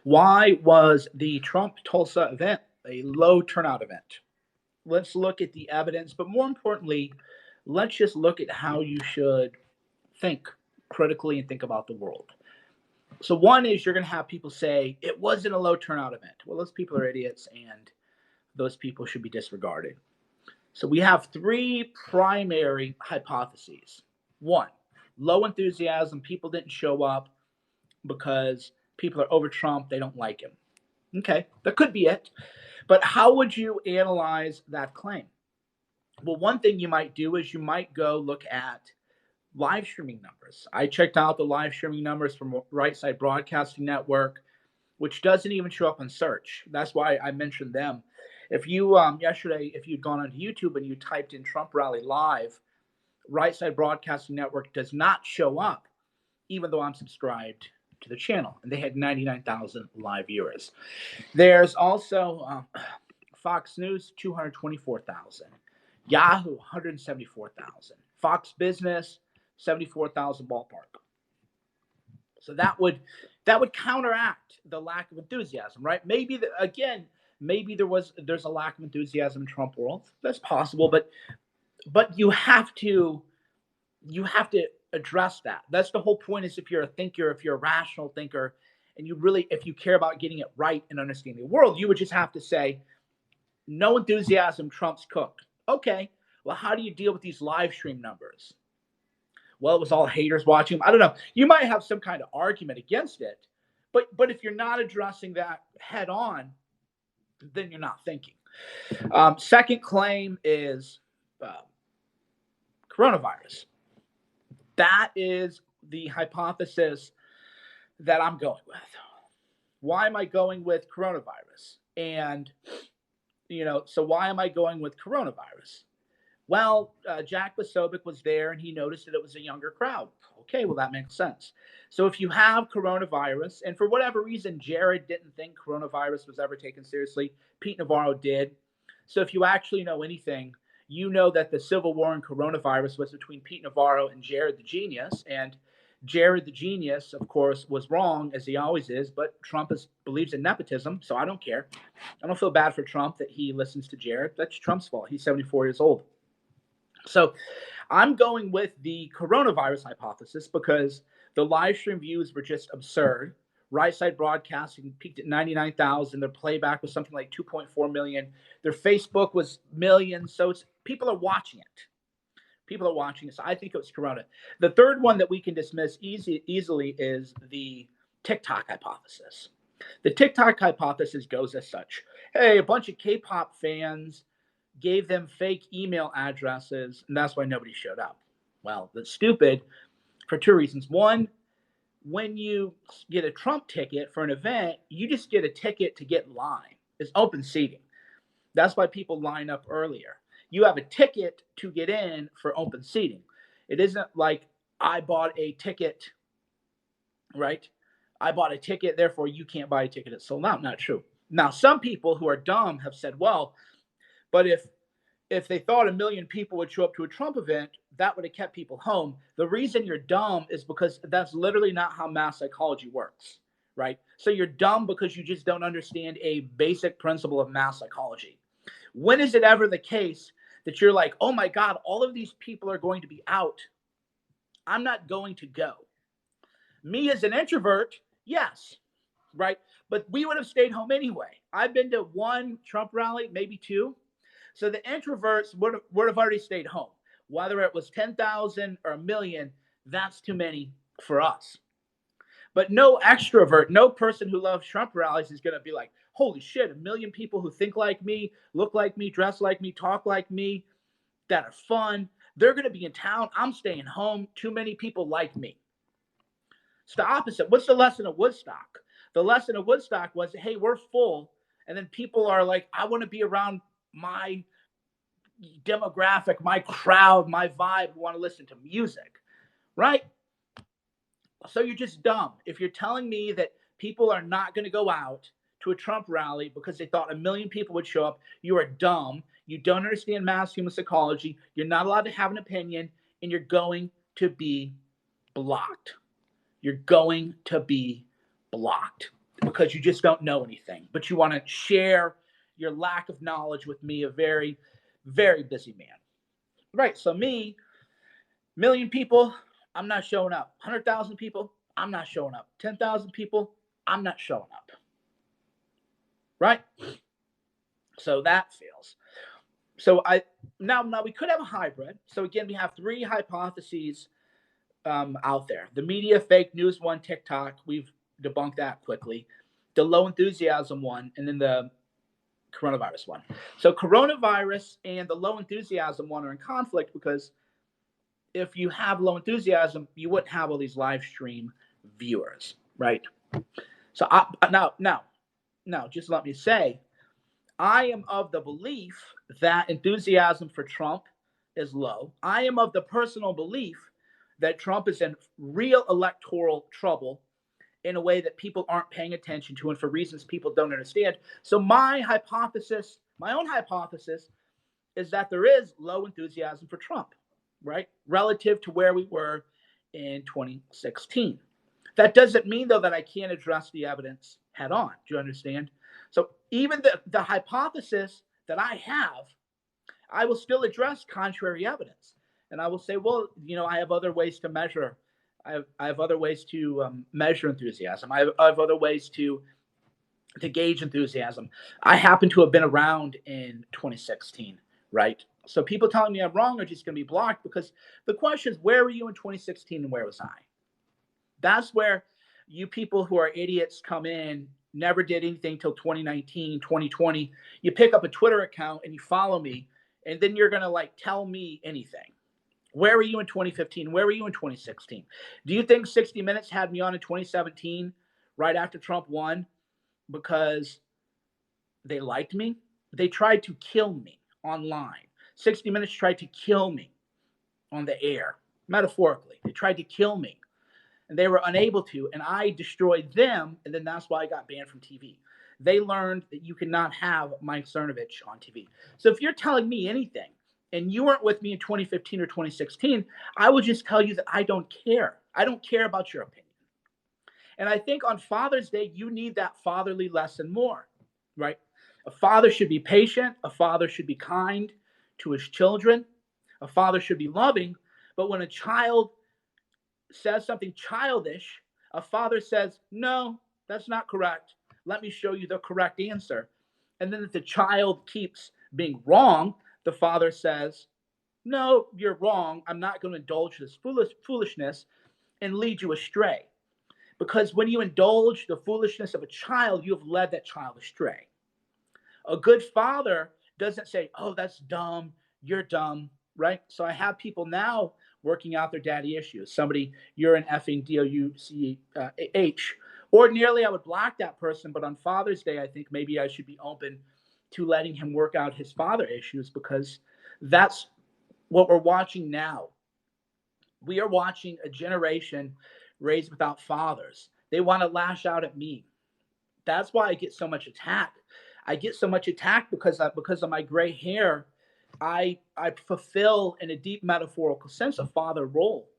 Why was the Trump Tulsa event a low turnout event? Let's look at the evidence, but more importantly, let's just look at how you should think critically and think about the world. So, one is you're going to have people say it wasn't a low turnout event. Well, those people are idiots and those people should be disregarded. So, we have three primary hypotheses. One, low enthusiasm, people didn't show up because people are over Trump, they don't like him. Okay, that could be it. But how would you analyze that claim? Well, one thing you might do is you might go look at live streaming numbers. I checked out the live streaming numbers from Right Side Broadcasting Network, which doesn't even show up on search. That's why I mentioned them. If you yesterday, if you'd gone onto YouTube and you typed in Trump rally live, Right Side Broadcasting Network does not show up, even though I'm subscribed to the channel, and they had 99,000 live viewers. There's also Fox News, 224,000. Yahoo, 174,000. Fox Business, 74,000 ballpark. So that would counteract the lack of enthusiasm, right? Maybe maybe there's a lack of enthusiasm in Trump world. That's possible, but you have to address that. That's the whole point. Is if you're a thinker, if you're a rational thinker, and if you care about getting it right and understanding the world, you would just have to say, no enthusiasm, Trump's cooked. Okay, well, how do you deal with these live stream numbers? Well, it was all haters watching. I don't know. You might have some kind of argument against it, but if you're not addressing that head on, then you're not thinking. Second claim is coronavirus. That is the hypothesis that I'm going with. Why am I going with coronavirus? And, so why am I going with coronavirus? Well, Jack Posobiec was there and he noticed that it was a younger crowd. Okay, well, that makes sense. So if you have coronavirus, and for whatever reason, Jared didn't think coronavirus was ever taken seriously, Pete Navarro did. So if you actually know anything, you know that the civil war and coronavirus was between Pete Navarro and Jared the Genius. And Jared the Genius, of course, was wrong, as he always is, but Trump believes in nepotism, so I don't care. I don't feel bad for Trump that he listens to Jared. That's Trump's fault. He's 74 years old. So I'm going with the coronavirus hypothesis because the live stream views were just absurd. Right Side Broadcasting peaked at 99,000. Their playback was something like 2.4 million. Their Facebook was millions. So people are watching it. People are watching it. So I think it was corona. The third one that we can dismiss easily is the TikTok hypothesis. The TikTok hypothesis goes as such. Hey, a bunch of K-pop fans gave them fake email addresses, and that's why nobody showed up. Well, that's stupid for two reasons. One, when you get a Trump ticket for an event, you just get a ticket to get in line. It's open seating. That's why people line up earlier. You have a ticket to get in for open seating. It isn't like I bought a ticket, right? I bought a ticket, therefore you can't buy a ticket. It's sold out. Not true. Now, some people who are dumb have said, well, but if they thought 1 million people would show up to a Trump event, that would have kept people home. The reason you're dumb is because that's literally not how mass psychology works, right? So you're dumb because you just don't understand a basic principle of mass psychology. When is it ever the case that you're like, oh my God, all of these people are going to be out, I'm not going to go? Me as an introvert, yes, right? But we would have stayed home anyway. I've been to one Trump rally, maybe two. So the introverts would have already stayed home. Whether it was 10,000 or 1 million, that's too many for us. But no extrovert, no person who loves Trump rallies is going to be like, holy shit, 1 million people who think like me, look like me, dress like me, talk like me, that are fun. They're going to be in town. I'm staying home. Too many people like me. It's the opposite. What's the lesson of Woodstock? The lesson of Woodstock was, hey, we're full. And then people are like, I want to be around my demographic, my crowd, my vibe, who want to listen to music, right? So you're just dumb. If you're telling me that people are not going to go out to a Trump rally because they thought 1 million people would show up, you are dumb. You don't understand mass human psychology. You're not allowed to have an opinion, and you're going to be blocked. You're going to be blocked. because you just don't know anything, but you want to share your lack of knowledge with me, a very, very busy man. Right. So me, million people, I'm not showing up. 100,000 people, I'm not showing up. 10,000 people, I'm not showing up. Right. So that fails. So now we could have a hybrid. So again, we have three hypotheses out there. The media fake news one, TikTok, we've debunked that quickly. The low enthusiasm one, and then the coronavirus one. So coronavirus and the low enthusiasm one are in conflict because if you have low enthusiasm, you wouldn't have all these live stream viewers, right? So now, just let me say, I am of the belief that enthusiasm for Trump is low. I am of the personal belief that Trump is in real electoral trouble in a way that people aren't paying attention to and for reasons people don't understand. So my hypothesis, my own hypothesis, is that there is low enthusiasm for Trump, right? Relative to where we were in 2016. That doesn't mean, though, that I can't address the evidence head on. Do you understand? So even the hypothesis that I have, I will still address contrary evidence. And I will say, well, I have other ways to measure. I have other ways to measure enthusiasm. I have other ways to gauge enthusiasm. I happen to have been around in 2016, right? So people telling me I'm wrong are just going to be blocked because the question is, where were you in 2016 and where was I? That's where you people who are idiots come in, never did anything till 2019, 2020. You pick up a Twitter account and you follow me, and then you're going to tell me anything. Where were you in 2015? Where were you in 2016? Do you think 60 Minutes had me on in 2017 right after Trump won because they liked me? They tried to kill me online. 60 Minutes tried to kill me on the air, metaphorically. They tried to kill me. And they were unable to, and I destroyed them, and then that's why I got banned from TV. They learned that you cannot have Mike Cernovich on TV. So if you're telling me anything, and you weren't with me in 2015 or 2016, I would just tell you that I don't care. I don't care about your opinion. And I think on Father's Day, you need that fatherly lesson more, right? A father should be patient. A father should be kind to his children. A father should be loving. But when a child says something childish, a father says, no, that's not correct. Let me show you the correct answer. And then if the child keeps being wrong, the father says, no, you're wrong. I'm not going to indulge this foolishness and lead you astray. Because when you indulge the foolishness of a child, you have led that child astray. A good father doesn't say, oh, that's dumb. You're dumb, right? So I have people now working out their daddy issues. Somebody, you're an effing DOUCH. Ordinarily, I would block that person, but on Father's Day, I think maybe I should be open to letting him work out his father issues because that's what we're watching now. We are watching a generation raised without fathers. They want to lash out at me. That's why I get so much attack. I get so much attack because of my gray hair. I fulfill, in a deep metaphorical sense, a father role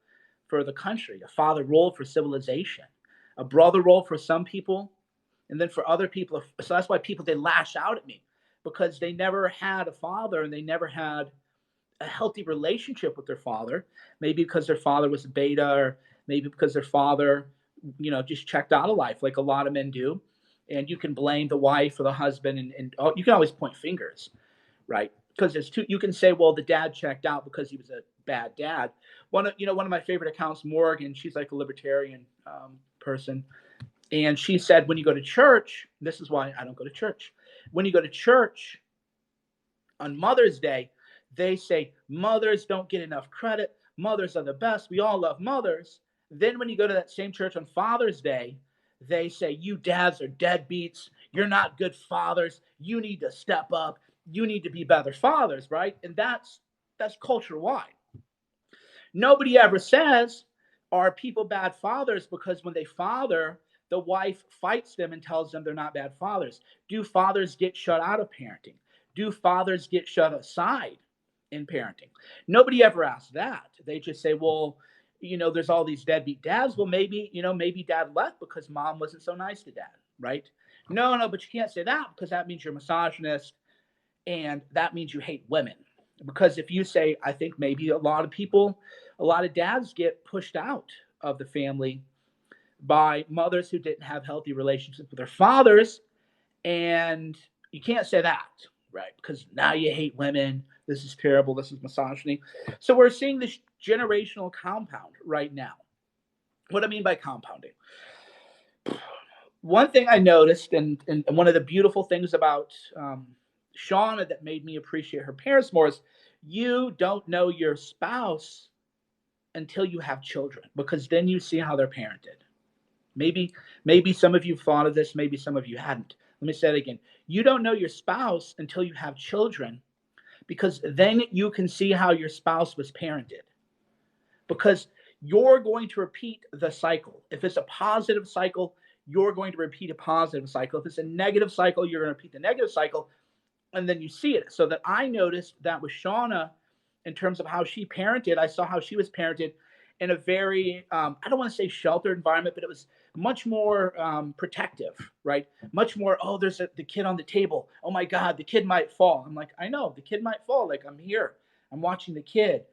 for the country, a father role for civilization, a brother role for some people, and then for other people. So that's why they lash out at me because they never had a father and they never had a healthy relationship with their father. Maybe because their father was a beta, or maybe because their father, just checked out of life like a lot of men do. And you can blame the wife or the husband, and you can always point fingers, right? Because there's two. You can say, well, the dad checked out because he was a bad dad. One of my favorite accounts, Morgan. She's like a libertarian person, and she said, when you go to church, this is why I don't go to church. When you go to church on Mother's Day, they say mothers don't get enough credit. Mothers are the best. We all love mothers. Then when you go to that same church on Father's Day, they say, you dads are deadbeats. You're not good fathers. You need to step up. You need to be better fathers, right? And that's culture wide. Nobody ever says, are people bad fathers? Because when they father, the wife fights them and tells them they're not bad fathers. Do fathers get shut out of parenting? Do fathers get shut aside in parenting? Nobody ever asks that. They just say, well, there's all these deadbeat dads. Well, maybe dad left because mom wasn't so nice to dad. right? No, but you can't say that because that means you're misogynist and that means you hate women. Because if you say, I think maybe a lot of dads get pushed out of the family by mothers who didn't have healthy relationships with their fathers. And you can't say that, right? Because now you hate women. This is terrible. This is misogyny. So we're seeing this generational compound right now. What I mean by compounding. One thing I noticed, and one of the beautiful things about Shauna that made me appreciate her parents more is you don't know your spouse until you have children, because then you see how they're parented. Maybe some of you thought of this, maybe some of you hadn't. Let me say it again. You don't know your spouse until you have children, because then you can see how your spouse was parented. Because you're going to repeat the cycle. If it's a positive cycle, you're going to repeat a positive cycle. If it's a negative cycle, you're going to repeat the negative cycle, and then you see it. So that I noticed that with Shauna, in terms of how she parented, I saw how she was parented in a very, I don't want to say sheltered environment, but it was much more protective, right? Much more, oh, there's the kid on the table. Oh my God, the kid might fall. I'm like, I know, the kid might fall. Like, I'm here. I'm watching the kid.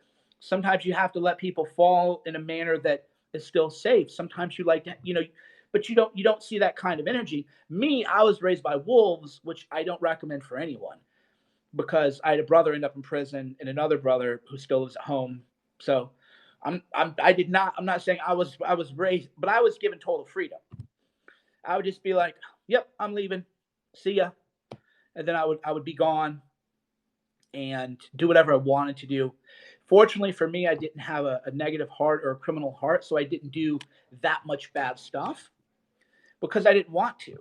Sometimes you have to let people fall in a manner that is still safe. Sometimes you like to, but you don't see that kind of energy. Me, I was raised by wolves, which I don't recommend for anyone, because I had a brother end up in prison and another brother who still lives at home. So I'm not saying I was raised, but I was given total freedom. I would just be like, "Yep, I'm leaving. See ya." And then I would be gone and do whatever I wanted to do. Fortunately for me, I didn't have a negative heart or a criminal heart, so I didn't do that much bad stuff because I didn't want to.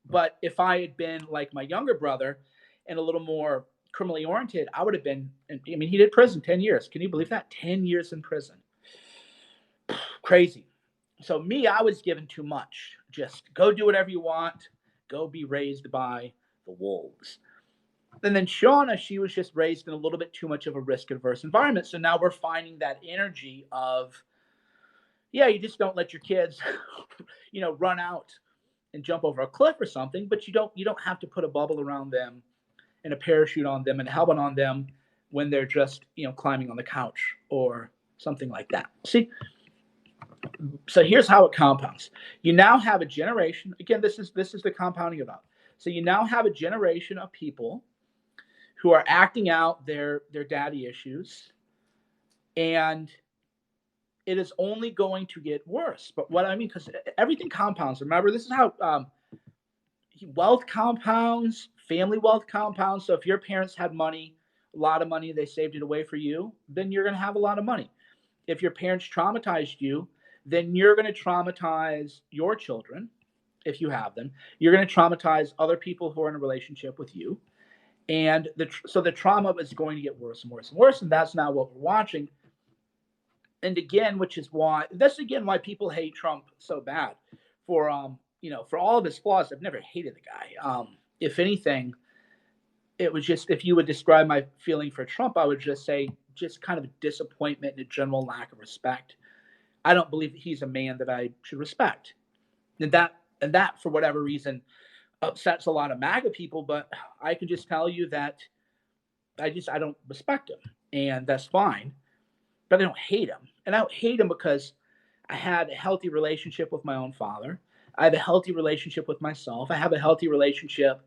But if I had been like my younger brother and a little more criminally oriented, I would have been. I mean, he did prison 10 years. Can you believe that? 10 years in prison. Crazy. So me, I was given too much. Just go do whatever you want. Go be raised by the wolves. And then Shauna, she was just raised in a little bit too much of a risk adverse environment. So now we're finding that energy of, yeah, you just don't let your kids, run out and jump over a cliff or something, but you don't have to put a bubble around them and a parachute on them and a helmet on them when they're just, climbing on the couch or something like that. See, so here's how it compounds. You now have a generation. Again, this is the compounding about. So you now have a generation of people who are acting out their daddy issues, and it is only going to get worse. But what I mean, because everything compounds. Remember, this is how wealth compounds, family wealth compounds. So if your parents had money, a lot of money, they saved it away for you, then you're going to have a lot of money. If your parents traumatized you, then you're going to traumatize your children if you have them. You're going to traumatize other people who are in a relationship with you. And so the trauma is going to get worse and worse and worse. And that's now what we're watching. And again, why people hate Trump so bad for, for all of his flaws. I've never hated the guy. If anything, it was just, if you would describe my feeling for Trump, I would just say just kind of a disappointment and a general lack of respect. I don't believe that he's a man that I should respect. And that for whatever reason upsets a lot of MAGA people, but I can just tell you that I don't respect him, and that's fine. But I don't hate him. And I don't hate him because I had a healthy relationship with my own father. I have a healthy relationship with myself. I have a healthy relationship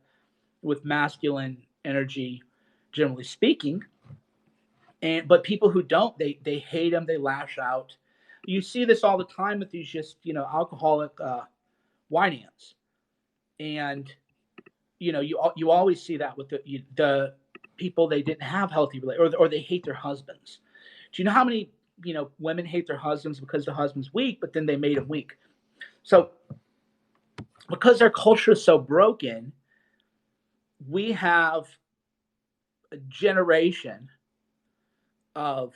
with masculine energy, generally speaking. But people who don't, they hate him, they lash out. You see this all the time with these just, alcoholic wine ants. And you always see that with the people they didn't have healthy or they hate their husbands. Do you know how many women hate their husbands because the husband's weak, but then they made him weak? So because our culture is so broken, we have a generation of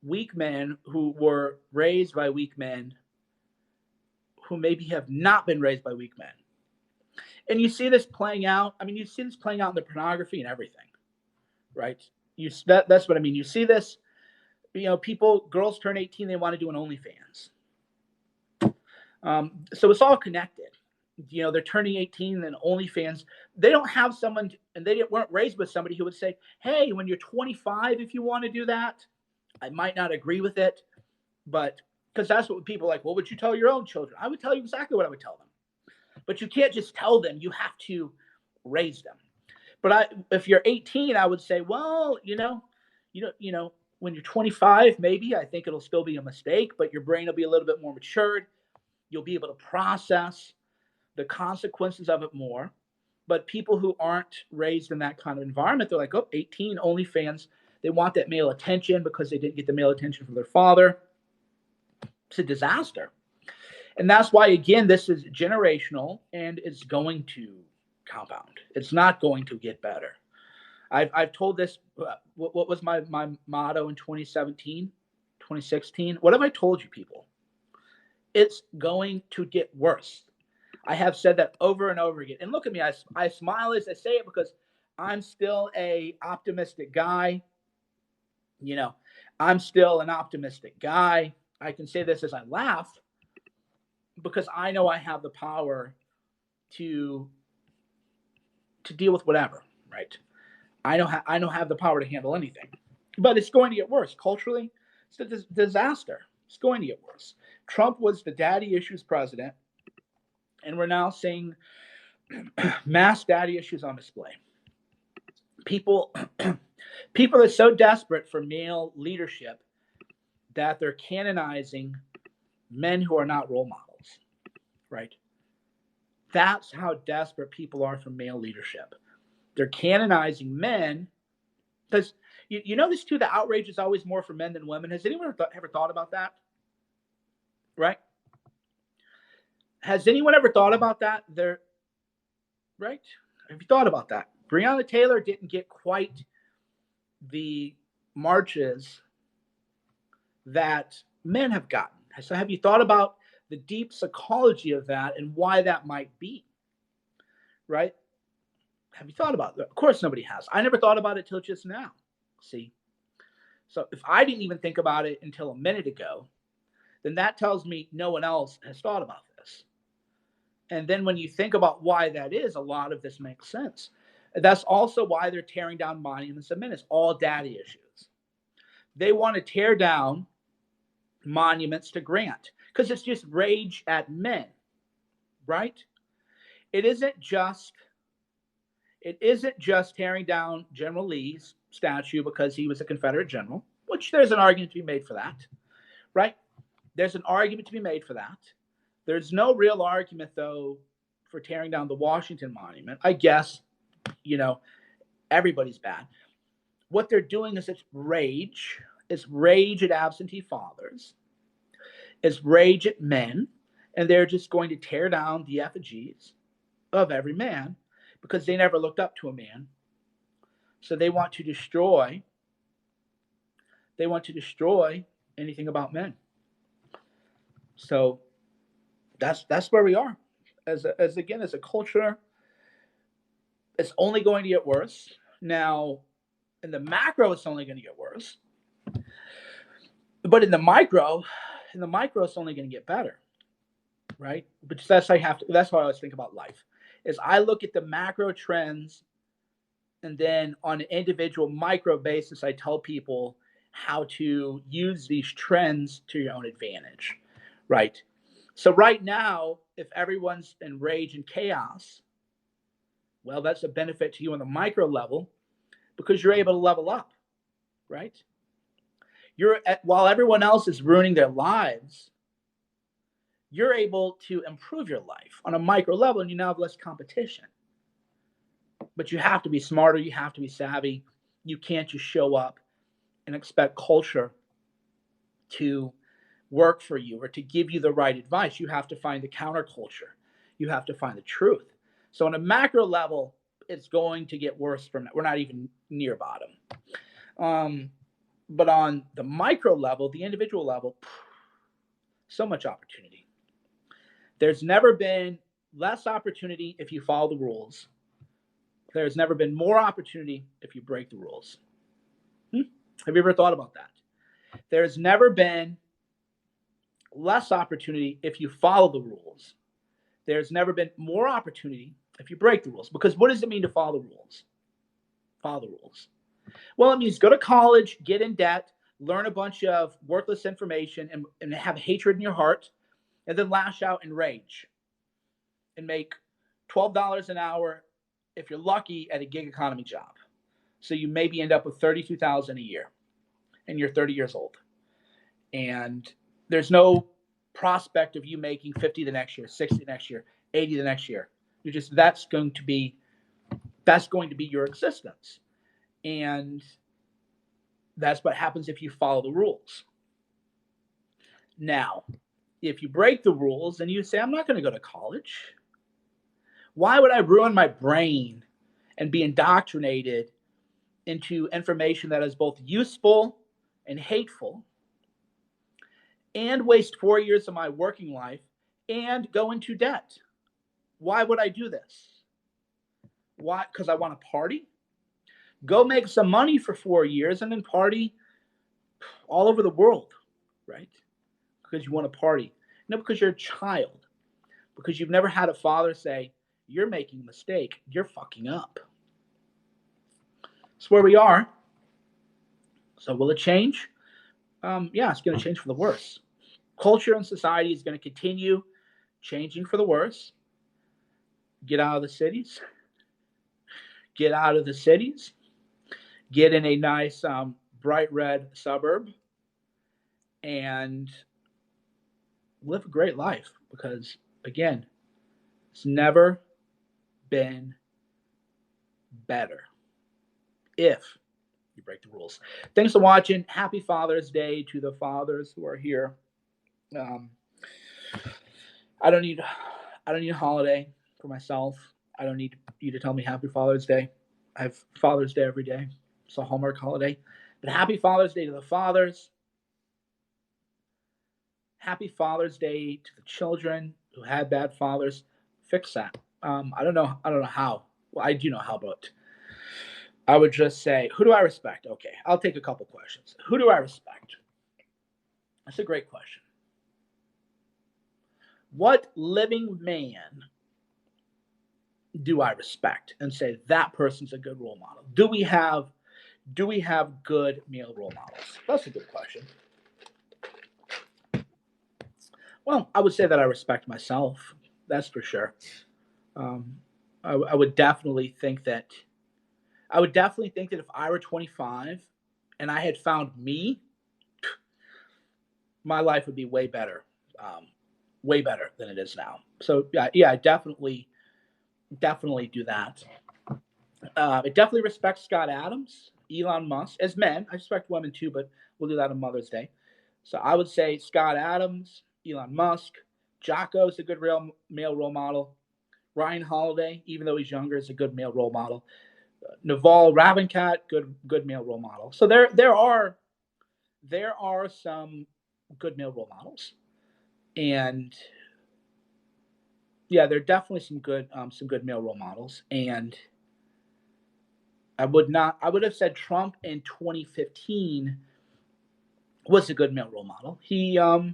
weak men who were raised by weak men who maybe have not been raised by weak men. And you see this playing out. I mean, you see this playing out in the pornography and everything, right? That's what I mean. You see this, girls turn 18, they want to do an OnlyFans. So it's all connected. they're turning 18 and OnlyFans. They don't have someone, and they weren't raised with somebody who would say, hey, when you're 25, if you want to do that, I might not agree with it, but because that's what people are like, what would you tell your own children? I would tell you exactly what I would tell them. But you can't just tell them, you have to raise them. But if you're 18, I would say, well, when you're 25, maybe I think it'll still be a mistake, but your brain will be a little bit more matured. You'll be able to process the consequences of it more. But people who aren't raised in that kind of environment, they're like, oh, 18, OnlyFans. They want that male attention because they didn't get the male attention from their father. It's a disaster. And that's why, again, this is generational and it's going to compound. It's not going to get better. I've told this, what was my motto in 2017, 2016? What have I told you people? It's going to get worse. I have said that over and over again. And look at me, I smile as I say it because I'm still a optimistic guy. I'm still an optimistic guy. I can say this as I laugh because I know I have the power to deal with whatever, right? I don't have the power to handle anything. But it's going to get worse. Culturally, it's a disaster. It's going to get worse. Trump was the daddy issues president, and we're now seeing mass daddy issues on display. People are so desperate for male leadership that they're canonizing men who are not role models, right? That's how desperate people are for male leadership. They're canonizing men because you notice too, the outrage is always more for men than women. Has anyone ever thought about that? Right? Has anyone ever thought about that? Right? Have you thought about that? Breonna Taylor didn't get quite the marches that men have gotten. So have you thought about the deep psychology of that and why that might be? Right? Have you thought about that? Of course nobody has. I never thought about it till just now. See? So if I didn't even think about it until a minute ago, then that tells me no one else has thought about this. And then when you think about why that is, a lot of this makes sense. That's also why they're tearing down monuments of men. It's all daddy issues. They want to tear down monuments to Grant because it's just rage at men, right? It isn't just tearing down General Lee's statue because he was a Confederate general, which there's an argument to be made for that, right? There's an argument to be made for that. There's no real argument, though, for tearing down the Washington Monument. I guess, everybody's bad. What they're doing is it's rage. It's rage at absentee fathers. It's rage at men. And they're just going to tear down the effigies of every man because they never looked up to a man. So they want to destroy anything about men. So that's where we are. As a culture, it's only going to get worse. Now, in the macro, it's only going to get worse. But in the micro, it's only going to get better, right? But that's how I always think about life. Is I look at the macro trends, and then on an individual micro basis, I tell people how to use these trends to your own advantage, right? So right now, if everyone's in rage and chaos, well, that's a benefit to you on the micro level because you're able to level up, right? While everyone else is ruining their lives, you're able to improve your life on a micro level, and you now have less competition. But you have to be smarter. You have to be savvy. You can't just show up and expect culture to work for you or to give you the right advice. You have to find the counterculture. You have to find the truth. So on a macro level, it's going to get worse from that. We're not even near bottom. But on the micro level, the individual level, so much opportunity. There's never been less opportunity if you follow the rules. There's never been more opportunity if you break the rules. Have you ever thought about that? There's never been less opportunity if you follow the rules. There's never been more opportunity if you break the rules. Because what does it mean to follow the rules? Follow the rules. Well, it means go to college, get in debt, learn a bunch of worthless information, and have hatred in your heart, and then lash out and rage and make $12 an hour if you're lucky at a gig economy job. So you maybe end up with $32,000 a year, and you're 30 years old, and there's no prospect of you making 50 the next year, 60 the next year, 80 the next year. You're just that's going to be your existence, and that's what happens if you follow the rules. Now, if you break the rules and you say, I'm not going to go to college, why would I ruin my brain and be indoctrinated into information that is both useful and hateful, and waste 4 years of my working life and go into debt? Why would I do this? Why? Because I want to party? Go make some money for 4 years and then party all over the world, right? Because you want to party. No, because you're a child. Because you've never had a father say, you're making a mistake. You're fucking up. It's where we are. So will it change? Yeah, it's going to change for the worse. Culture and society is going to continue changing for the worse. Get out of the cities. Get out of the cities. Get in a nice, bright red suburb and live a great life. Because, again, it's never been better if you break the rules. Thanks for watching. Happy Father's Day to the fathers who are here. I don't need a holiday for myself. I don't need you to tell me Happy Father's Day. I have Father's Day every day. It's a Hallmark holiday. But Happy Father's Day to the fathers. Happy Father's Day to the children who had bad fathers. Fix that. I don't know how. Well, I do know how, but I would just say, who do I respect? Okay, I'll take a couple questions. Who do I respect? That's a great question. What living man do I respect and say that person's a good role model? Do we have good male role models? That's a good question. Well, I would say that I respect myself. That's for sure. I would definitely think that if I were 25 and I had found me, my life would be way better than it is now. So yeah, I definitely do that. I definitely respect Scott Adams, Elon Musk. As men, I respect women too, but we'll do that on Mother's Day. So I would say Scott Adams, Elon Musk, Jocko is a good male role model. Ryan Holiday, even though he's younger, is a good male role model. Naval Ravikant, good male role model. So there are some good male role models, and yeah, there are definitely some good male role models. And I would have said Trump in 2015 was a good male role model. He I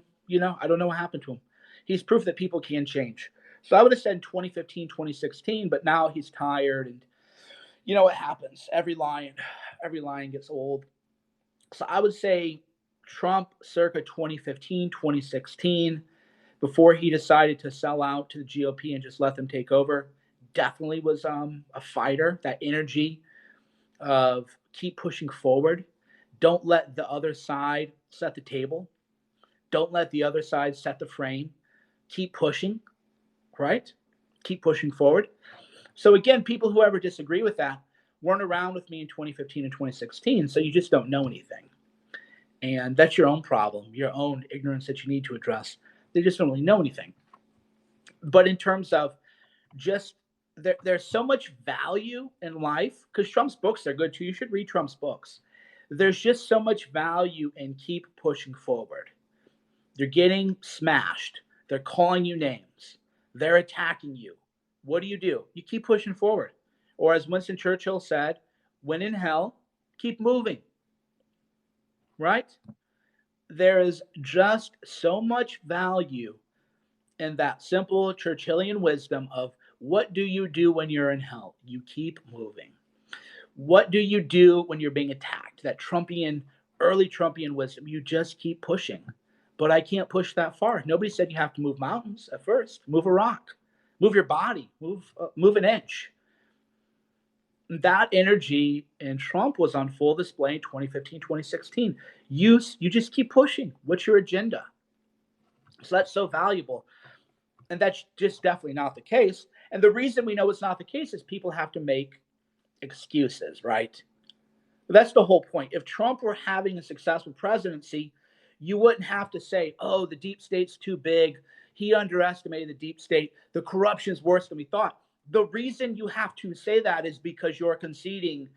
don't know what happened to him. He's proof that people can change. So I would have said 2015, 2016, but now he's tired, and you know what happens. Every line gets old. So I would say Trump circa 2015, 2016, before he decided to sell out to the GOP and just let them take over, definitely was a fighter. That energy of keep pushing forward. Don't let the other side set the table. Don't let the other side set the frame. Keep pushing, right? Keep pushing forward. So again, people who ever disagree with that weren't around with me in 2015 and 2016, so you just don't know anything. And that's your own problem, your own ignorance that you need to address. They just don't really know anything. But in terms of just there's so much value in life, because Trump's books are good too. You should read Trump's books. There's just so much value in keep pushing forward. You're getting smashed. They're calling you names. They're attacking you. What do? You keep pushing forward. Or as Winston Churchill said, when in hell, keep moving. Right? There is just so much value And that simple Churchillian wisdom of what do you do when you're in hell? You keep moving. What do you do when you're being attacked? That Trumpian, early Trumpian wisdom. You just keep pushing. But I can't push that far. Nobody said you have to move mountains at first. Move a rock. Move your body. Move an inch. That energy in Trump was on full display in 2015, 2016. You just keep pushing. What's your agenda? So that's so valuable. And that's just definitely not the case. And the reason we know it's not the case is people have to make excuses, right? That's the whole point. If Trump were having a successful presidency, you wouldn't have to say, oh, the deep state's too big. He underestimated the deep state. The corruption is worse than we thought. The reason you have to say that is because you're conceding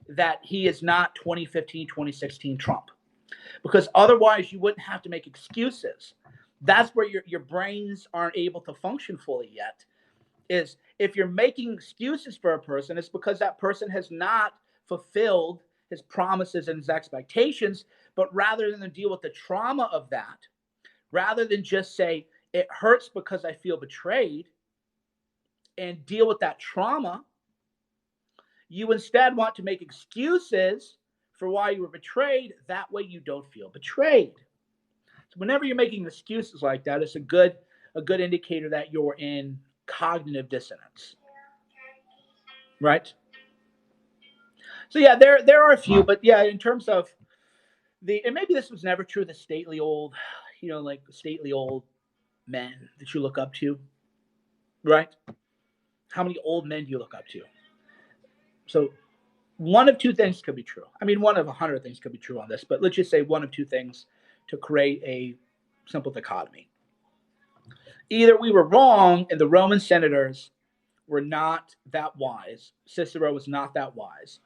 that he is not 2015, 2016 Trump. Because otherwise, you wouldn't have to make excuses. That's where your brains aren't able to function fully yet. Is if you're making excuses for a person, it's because that person has not fulfilled his promises and his expectations. But rather than deal with the trauma of that, rather than just say, it hurts because I feel betrayed, and deal with that trauma, you instead want to make excuses for why you were betrayed. That way you don't feel betrayed. So whenever you're making excuses like that, it's a good indicator that you're in cognitive dissonance. Right? So yeah, there are a few, but yeah, in terms of and maybe this was never true, the stately old, like stately old men that you look up to, right? How many old men do you look up to? So one of two things could be true. I mean, one of 100 things could be true on this, but let's just say one of two things to create a simple dichotomy. Either we were wrong and the Roman senators were not that wise. Cicero was not that wise.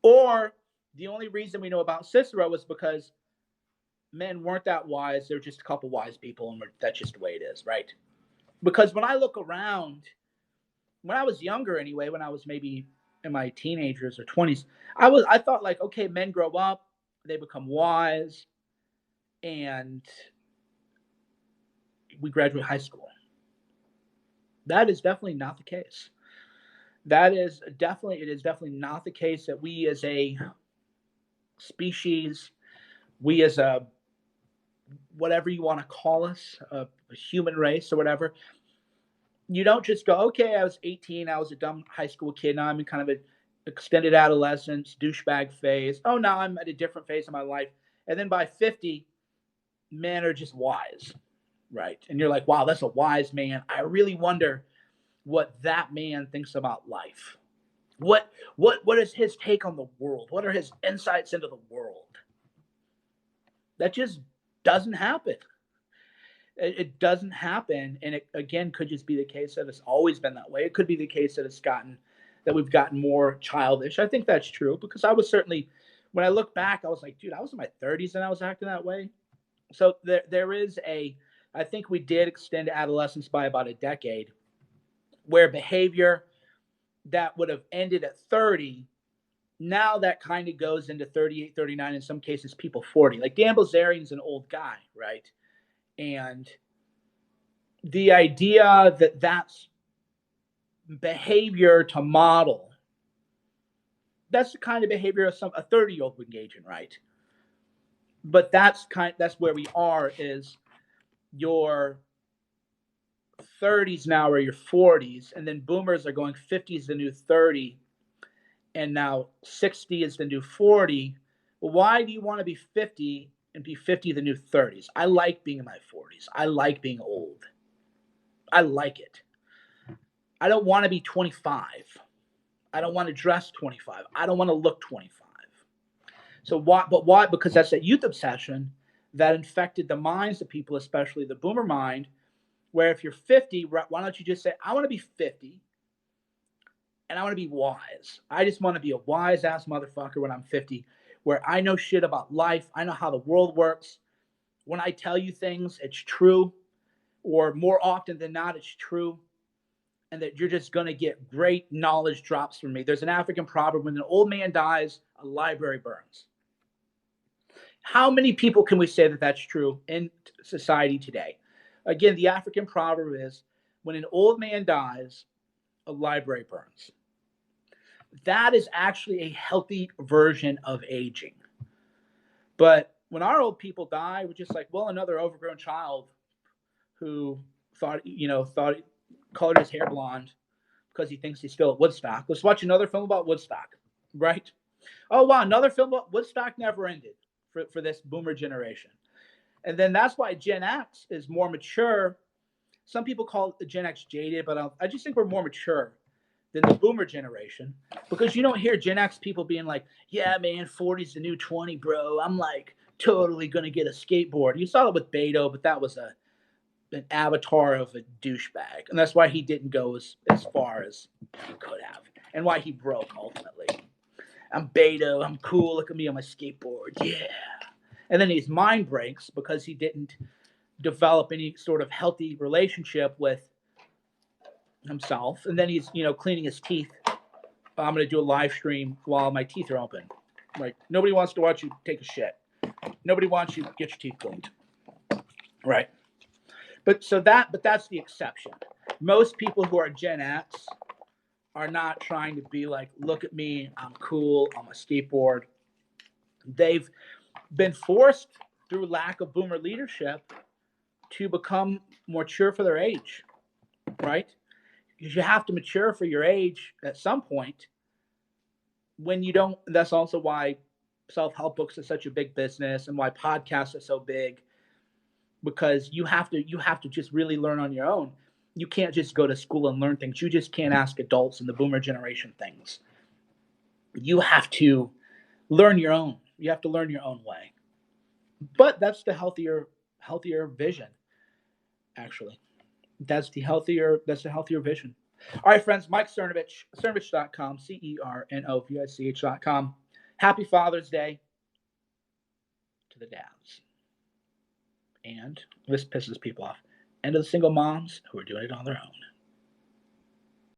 Or the only reason we know about Cicero was because men weren't that wise. They're just a couple wise people, and that's just the way it is, right? Because when I look around, when I was younger anyway, when I was maybe in my teenagers or 20s, I thought like, okay, men grow up, they become wise, and we graduate high school. That is definitely not the case. It is definitely not the case that we as a species, we as a whatever you want to call us, a human race or whatever, you don't just go, okay, I was 18, I was a dumb high school kid, now I'm in kind of an extended adolescence, douchebag phase. Oh, now I'm at a different phase of my life. And then by 50, men are just wise, right? And you're like, wow, that's a wise man. I really wonder what that man thinks about life. What is his take on the world? What are his insights into the world? That just doesn't happen. It doesn't happen, and it again could just be the case that it's always been that way. It could be the case that we've gotten more childish. I think that's true because I was certainly, when I look back, I was like, dude, I was in my 30s and I was acting that way. So there is I think we did extend adolescence by about a decade, where behavior that would have ended at 30, now that kind of goes into 38, 39, in some cases people 40. Like Dan Bilzerian's an old guy, right? And the idea that that's behavior to model, that's the kind of behavior a 30-year-old would engage in, right? But that's where we are, is your 30s now or your 40s, and then boomers are going 50 is the new 30, and now 60 is the new 40. Well, why do you want to be 50 and be 50 the new 30s? I like being in my 40s. I like being old. I like it. I don't want to be 25. I don't want to dress 25. I don't want to look 25. So why? But why? Because that's that youth obsession that infected the minds of people, especially the boomer mind, where if you're 50, why don't you just say, I want to be 50 and I want to be wise. I just want to be a wise ass motherfucker when I'm 50, where I know shit about life. I know how the world works. When I tell you things, it's true, or more often than not, it's true. And that you're just going to get great knowledge drops from me. There's an African proverb: when an old man dies, a library burns. How many people can we say that that's true in society today? Again, the African proverb is, when an old man dies, a library burns. That is actually a healthy version of aging. But when our old people die, we're just like, well, another overgrown child who thought colored his hair blonde because he thinks he's still at Woodstock. Let's watch another film about Woodstock, right? Oh wow, another film about Woodstock never ended for this boomer generation. And then that's why Gen X is more mature. Some people call Gen X jaded, but I just think we're more mature than the boomer generation, because you don't hear Gen X people being like, yeah, man, 40's the new 20, bro. I'm like totally going to get a skateboard. You saw it with Beto, but that was an avatar of a douchebag. And that's why he didn't go as far as he could have, and why he broke ultimately. I'm Beto. I'm cool. Look at me on my skateboard. Yeah. And then his mind breaks because he didn't develop any sort of healthy relationship with himself. And then he's, cleaning his teeth. I'm going to do a live stream while my teeth are open. Like, nobody wants to watch you take a shit. Nobody wants you to get your teeth cleaned. Right. But that's the exception. Most people who are Gen X are not trying to be like, look at me, I'm cool, I'm a skateboard. They've been forced through lack of boomer leadership to become mature for their age, right? Because you have to mature for your age at some point. When you don't, that's also why self-help books are such a big business and why podcasts are so big, because you have to just really learn on your own. You can't just go to school and learn things. You just can't ask adults in the boomer generation things. You have to learn your own. You have to learn your own way. But that's the healthier vision, actually. That's the healthier vision. All right, friends, Mike Cernovich, cernovich.com, CERNOVICH.com. Happy Father's Day to the dads. And this pisses people off. And to the single moms who are doing it on their own.